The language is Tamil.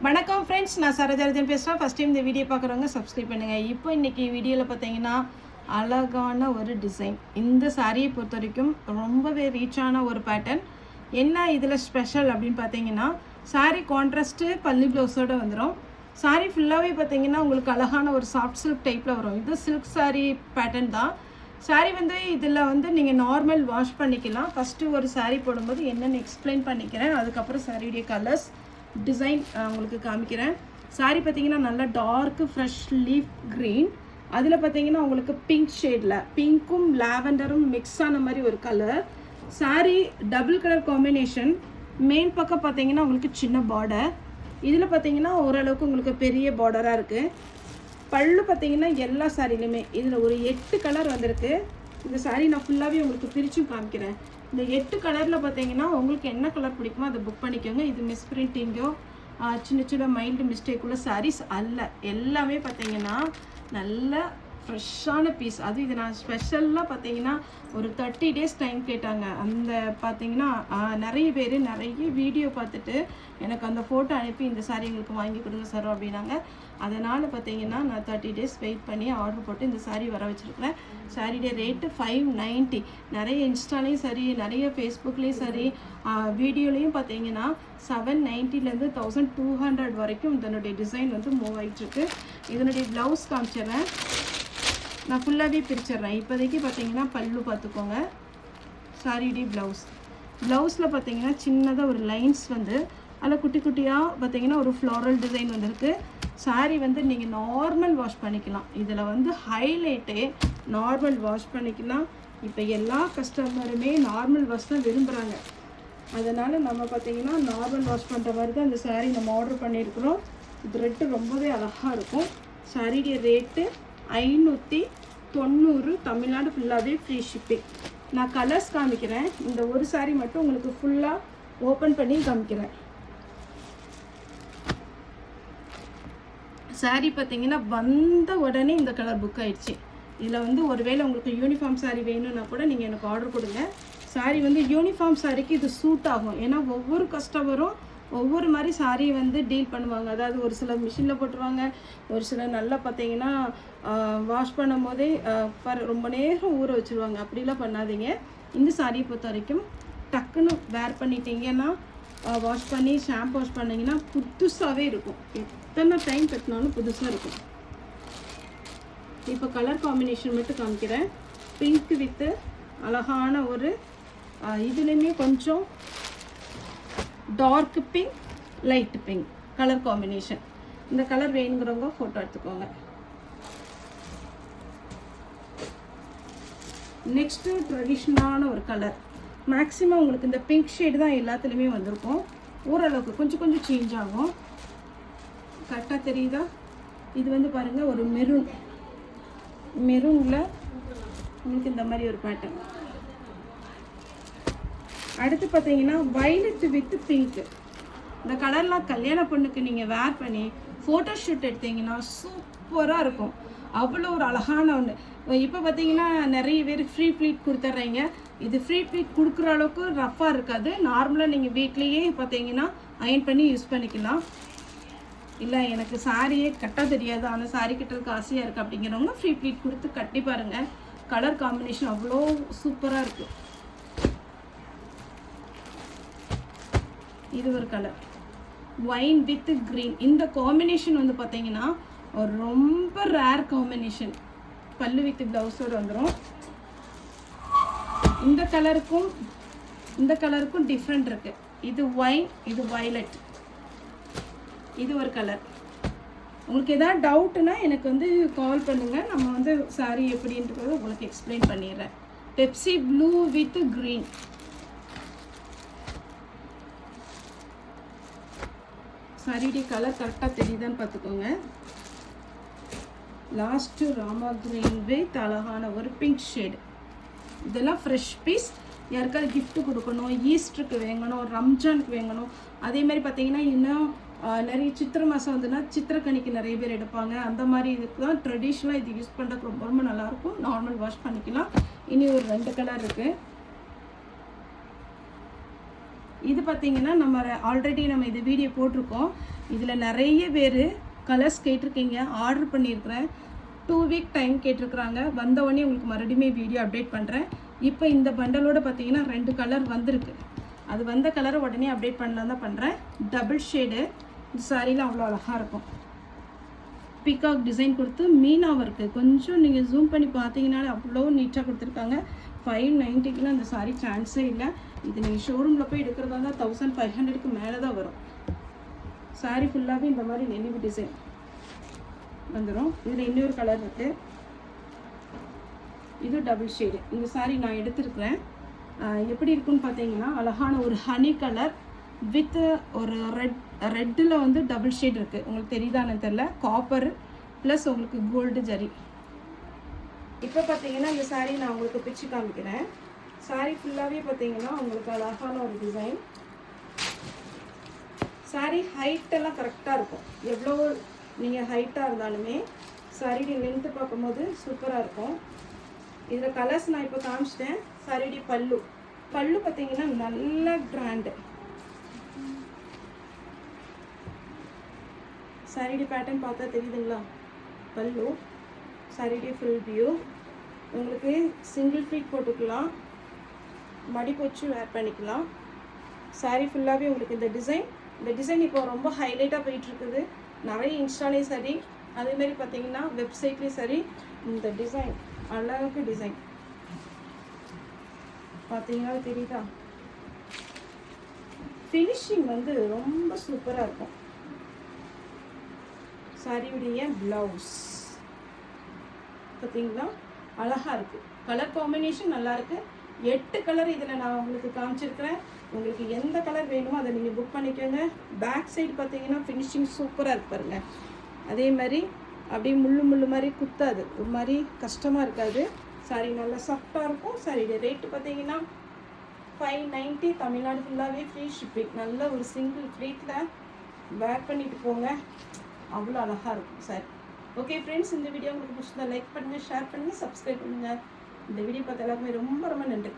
வணக்கம் ஃப்ரெண்ட்ஸ், நான் சரோஜா பேசுகிறேன். ஃபஸ்ட் டைம் இந்த வீடியோ பார்க்குறவங்க சப்ஸ்கிரைப் பண்ணுங்கள். இப்போ இன்றைக்கி வீடியோவில் பார்த்தீங்கன்னா அழகான ஒரு டிசைன். இந்த சாரியை பொறுத்த வரைக்கும் ரொம்பவே ரீச்சான ஒரு பேட்டர்ன். என்ன இதில் ஸ்பெஷல் அப்படின்னு பார்த்தீங்கன்னா, சாரீ கான்ட்ராஸ்ட்டு பல்லு ப்ளவுஸோடு வந்துடும். சாரீ ஃபுல்லாகவே பார்த்தீங்கன்னா உங்களுக்கு அழகான ஒரு சாஃப்ட் சில்க் டைப்பில் வரும். இது சில்க் சாரீ பேட்டர்ன் தான். சாரீ இதில் நீங்கள் நார்மல் வாஷ் பண்ணிக்கலாம். ஃபஸ்ட்டு ஒரு சாரீ போடும்போது என்னென்னு எக்ஸ்பிளைன் பண்ணிக்கிறேன். அதுக்கப்புறம் சாரியுடைய கலர்ஸ் டிசைன் உங்களுக்கு காமிக்கிறேன். சாரீ பார்த்தீங்கன்னா நல்லா டார்க்கு ஃப்ரெஷ் லீஃப் க்ரீன். அதில் பார்த்தீங்கன்னா உங்களுக்கு பிங்க் ஷேடில் பிங்க்கும் லாவெண்டரும் மிக்ஸ் ஆன மாதிரி ஒரு colour. Sari double colour combination. Main பக்கம் பார்த்தீங்கன்னா உங்களுக்கு சின்ன பார்டர். இதில் பார்த்தீங்கன்னா ஓரளவுக்கு உங்களுக்கு பெரிய பார்டராக இருக்குது. பல்லு பார்த்தீங்கன்னா எல்லா சாரிலையுமே இதில் ஒரு 8 கலர் வந்திருக்கு. இந்த சாரீ நான் ஃபுல்லாகவே உங்களுக்கு பிரிச்சும் காமிக்கிறேன். இந்த 8 கலரில் பார்த்தீங்கன்னா உங்களுக்கு என்ன கலர் பிடிக்குமோ அதை புக் பண்ணிக்கோங்க. இது மிஸ் பிரிண்டிங்கோ சின்ன சின்ன மைல்டு மிஸ்டேக் உள்ள சாரீஸ் அல்ல. எல்லாமே பார்த்தீங்கன்னா நல்ல ஃப்ரெஷ்ஷான பீஸ். அது இது நான் ஸ்பெஷலாக பார்த்தீங்கன்னா ஒரு 30 days டைம் கேட்டாங்க. அந்த பார்த்தீங்கன்னா நிறைய பேர் நிறைய வீடியோ பார்த்துட்டு எனக்கு அந்த ஃபோட்டோ அனுப்பி இந்த சாரீ எங்களுக்கு வாங்கி கொடுங்க சார் அப்படின்னாங்க. அதனால் பார்த்தீங்கன்னா நான் 30 days வெயிட் பண்ணி ஆர்டர் போட்டு இந்த சாரீ வர வச்சுருக்கிறேன். சாரியுடைய ரேட்டு 590. நிறைய இன்ஸ்டாலேயும் சரி, நிறைய ஃபேஸ்புக்லேயும் சரி, வீடியோலையும் பார்த்தீங்கன்னா 790லேருந்து 1200 வரைக்கும் இதனுடைய டிசைன் மூவ் ஆகிட்டுருக்கு. இதனுடைய ப்ளவுஸ் காமிச்சிடுறேன். நான் ஃபுல்லாகவே பிரிச்சிடுறேன். இப்போதைக்கு பார்த்தீங்கன்னா பல்லு பார்த்துக்கோங்க. சாரியுடைய ப்ளவுஸில் பார்த்தீங்கன்னா சின்னதாக ஒரு லைன்ஸ் அதில் குட்டி குட்டியாக பார்த்தீங்கன்னா ஒரு ஃப்ளாரல் டிசைன் வந்திருக்கு. சாரீ நீங்கள் நார்மல் வாஷ் பண்ணிக்கலாம். இதில் ஹைலைட்டே நார்மல் வாஷ் பண்ணிக்கலாம். இப்போ எல்லா கஸ்டமருமே நார்மல் வாஷ் தான் விரும்புகிறாங்க. அதனால் நம்ம பார்த்தீங்கன்னா நார்மல் வாஷ் பண்ணுற மாதிரி தான் இந்த சாரீ நம்ம ஆர்டர் பண்ணியிருக்கிறோம். இது ரேட்டு ரொம்பவே அழகாக இருக்கும். சாரியுடைய ரேட்டு 590. தமிழ்நாடு ஃபுல்லாகவே ஃப்ரீ ஷிப்பிங். நான் கலர்ஸ் காமிக்கிறேன். இந்த ஒரு சாரீ மட்டும் உங்களுக்கு ஃபுல்லாக ஓப்பன் பண்ணி காமிக்கிறேன். சாரீ பார்த்தீங்கன்னா வந்த உடனே இந்த கலர் புக் ஆயிடுச்சு. இதில் ஒருவேளை உங்களுக்கு யூனிஃபார்ம் சாரீ வேணும்னா கூட நீங்கள் எனக்கு ஆர்டர் கொடுங்க. சாரீ யூனிஃபார்ம் சாரீக்கு இது சூட் ஆகும். ஏன்னா ஒவ்வொரு கஸ்டமரும் ஒவ்வொரு மாதிரி சாரீ டீல் பண்ணுவாங்க. அதாவது ஒரு சிலர் மிஷினில் போட்டுருவாங்க, ஒரு சிலர் நல்லா பார்த்தீங்கன்னா வாஷ் பண்ணும் போதே ரொம்ப நேரம் ஊற வச்சுருவாங்க. அப்படிலாம் பண்ணாதீங்க. இந்த சாரியை பொறுத்த வரைக்கும் டக்குன்னு வேர் பண்ணிட்டீங்கன்னா வாஷ் பண்ணி ஷாம்பு வாஷ் பண்ணிங்கன்னா புதுசாகவே இருக்கும். எத்தனை டைம் கட்டினாலும் புதுசாக இருக்கும். இப்போ கலர் காம்பினேஷன் மட்டும் காமிக்கிறேன். பிங்க் வித்து அழகான ஒரு இதுலேயுமே கொஞ்சம் dark pink, light pink colour combination. இந்த கலர் வேணுங்கிறவங்க ஃபோட்டோ எடுத்துக்கோங்க. நெக்ஸ்ட்டு ட்ரெடிஷ்னலான ஒரு கலர். மேக்ஸிமம் உங்களுக்கு இந்த பிங்க் ஷேடு தான் எல்லாத்துலேயுமே வந்திருக்கும். ஓரளவுக்கு கொஞ்சம் கொஞ்சம் சேஞ்ச் ஆகும். கரெக்டாக தெரியுதா? இது பாருங்கள், ஒரு மெரூனில் உங்களுக்கு இந்த மாதிரி ஒரு பேட்டர்ன். அடுத்து பார்த்தீங்கன்னா வயலட் வித் பிங்க். இந்த கலர்லாம் கல்யாண பொண்ணுக்கு நீங்கள் வேர் பண்ணி ஃபோட்டோ ஷூட் எடுத்தீங்கன்னா சூப்பராக இருக்கும். அவ்வளோ ஒரு அழகான ஒன்று. இப்போ பார்த்தீங்கன்னா நிறைய பேர் ஃப்ரீ ப்ளீட் கொடுத்துட்றீங்க. இது ஃப்ரீ ப்ளீட் கொடுக்குற அளவுக்கு ரஃப்பாக இருக்காது. நார்மலாக நீங்கள் வீட்லேயே பார்த்தீங்கன்னா அயன் பண்ணி யூஸ் பண்ணிக்கலாம். இல்லை எனக்கு சாரியே கட்ட தெரியாது, ஆனால் சாரி கட்டுறதுக்கு ஆசையாக இருக்குது அப்படிங்கிறவங்க ஃப்ரீ ப்ளீட் கொடுத்து கட்டி பாருங்கள். கலர் காம்பினேஷன் அவ்வளோ சூப்பராக இருக்குது. இது ஒரு கலர் ஒயின் வித் க்ரீன். இந்த காம்பினேஷன் பார்த்தீங்கன்னா ஒரு ரொம்ப ரேர் காம்பினேஷன். பல்லு வித் ப்ளவுஸோடு வந்துடும். இந்த கலருக்கும் டிஃப்ரெண்ட் இருக்குது. இது ஒயின், இது வயலட். இது ஒரு கலர். உங்களுக்கு எதாவது டவுட்டுன்னா எனக்கு கால் பண்ணுங்கள். நம்ம சாரீ எப்படின்றது உங்களுக்கு எக்ஸ்பிளைன் பண்ணிடுறேன். Pepsi blue with green. சாரியுடைய கலர் கரெக்டாக தெரியுதான்னு பார்த்துக்கோங்க. லாஸ்ட்டு ராமா க்ரீன் வித் அழகான ஒரு பிங்க் ஷேடு. இதெல்லாம் ஃப்ரெஷ் பீஸ். யாருக்காவது கிஃப்ட்டு கொடுக்கணும், ஈஸ்டருக்கு வேங்கணும், ரம்ஜானுக்கு வேங்கணும். அதே மாதிரி பார்த்தீங்கன்னா இன்னும் நிறைய சித்திரை மாதம் சித்திரக்கனிக்கு நிறைய பேர் எடுப்பாங்க. அந்த மாதிரி இதுக்கு தான் ட்ரெடிஷ்னலாக இது யூஸ் பண்ணுறதுக்கு ரொம்ப ரொம்ப நல்லாயிருக்கும். நார்மல் வாஷ் பண்ணிக்கலாம். இனி ஒரு 2 கலர் இருக்குது. இது பார்த்தீங்கன்னா நம்ம ஆல்ரெடி இது வீடியோ போட்டிருக்கோம். இதில் நிறைய பேர் கலர்ஸ் கேட்டிருக்கீங்க, ஆர்டர் பண்ணியிருக்கிறேன். 2 வீக் டைம் கேட்டிருக்கிறாங்க. வந்தவொடனே உங்களுக்கு மறுபடியும் வீடியோ அப்டேட் பண்ணுறேன். இப்போ இந்த பண்டலோட பார்த்தீங்கன்னா 2 கலர் வந்திருக்கு. அது வந்த கலரை உடனே அப்டேட் பண்ணலாம் தான் பண்ணுறேன். Double shade. இந்த சாரியில் அவ்வளோ அழகாக இருக்கும். பீகாக் டிசைன் கொடுத்து மீனா ஒர்க்கு கொஞ்சம் நீங்கள் ஜூம் பண்ணி பார்த்தீங்கன்னாலே அவ்வளோ நீட்டாக கொடுத்துருக்காங்க. 590க்குலாம் அந்த சாரி சான்ஸே இல்லை. இது நீங்கள் ஷோரூமில் போய் எடுக்கிறதா இருந்தால் 1500க்கு மேலே தான் வரும். சாரி ஃபுல்லாகவே இந்த மாதிரி நெளிவு டிசைன் வந்துடும். இதில் இன்னொரு கலர் இருக்குது. இது டபுள் ஷேடு. இந்த சாரி நான் எடுத்துருக்கிறேன். எப்படி இருக்குன்னு பார்த்தீங்கன்னா அழகான ஒரு ஹனி கலர் வித் ஒரு ரெட்டில் வந்து டபுள் ஷேட் இருக்குது. உங்களுக்கு தெரியுதானு தெரில. காப்பர் ப்ளஸ் உங்களுக்கு கோல்டு ஜரி. இப்போ பார்த்தீங்கன்னா இந்த சாரீ நான் உங்களுக்கு பிச்சு காமிக்கிறேன். சாரீ ஃபுல்லாகவே பார்த்தீங்கன்னா உங்களுக்கு அழகான ஒரு டிசைன். சாரீ ஹைட்டெல்லாம் கரெக்டாக இருக்கும். எவ்வளோ நீங்கள் ஹைட்டாக இருந்தாலுமே சாரீடி லென்த்து பார்க்கும்போது சூப்பராக இருக்கும். இதில் கலர்ஸ் நான் இப்போ காமிச்சிட்டேன். சாரீடி பல்லு பார்த்தீங்கன்னா நல்ல கிராண்டு. சாரீடி பேட்டர்ன் பார்த்தா தெரியுதுங்களா? பல்லு சாரீடி ஃபுல் வியூ. உங்களுக்கு சிங்கிள் ஃப்ளீட் போட்டுக்கலாம், மடிப்பு வச்சு வேர் பண்ணிக்கலாம். சாரீ ஃபுல்லாகவே உங்களுக்கு இந்த டிசைன் இப்போ ரொம்ப ஹைலைட்டாக போயிட்டுருக்குது. நிறைய இன்ஸ்டாலேயும் சரி, அதேமாரி பார்த்தீங்கன்னா வெப்சைட்லேயும் சரி இந்த டிசைன் அழகாக டிசைன் பார்த்தீங்கன்னா தெரியுதா? ஃபினிஷிங் வந்து ரொம்ப சூப்பராக இருக்கும். சாரியுடைய ப்ளவுஸ் பார்த்தீங்களா அழகாக இருக்குது. கலர் காம்பினேஷன் நல்லாயிருக்கு. 8 கலர் இதில் நான் உங்களுக்கு காமிச்சிருக்கிறேன். உங்களுக்கு எந்த கலர் வேணுமோ அதை நீங்கள் புக் பண்ணிக்கோங்க. பேக் சைடு பார்த்தீங்கன்னா ஃபினிஷிங் சூப்பராக இருக்கு பாருங்கள். அதே மாதிரி அப்படியே முள்ளு மாதிரி குத்தாது, ஒரு மாதிரி கஷ்டமாக இருக்காது. சாரி நல்லா சாஃப்டாக இருக்கும். சாரியுடைய ரேட்டு பார்த்தீங்கன்னா 590. தமிழ்நாடு ஃபுல்லாகவே ஃப்ரீ ஷிப்பிங். நல்ல ஒரு சிங்கிள் ஃப்ளீட்டில் வேர் பண்ணிட்டு போங்க, அவ்வளோ அழகாக இருக்கும் சார். ஓகே ஃப்ரெண்ட்ஸ், இந்த வீடியோ உங்களுக்கு பிடிச்சிருந்தா லைக் பண்ணுங்கள், ஷேர் பண்ணுங்கள், சப்ஸ்கிரைப் பண்ணுங்கள். இந்த வீடியோ பார்த்த எல்லாருமே ரொம்ப ரொம்ப நன்றி.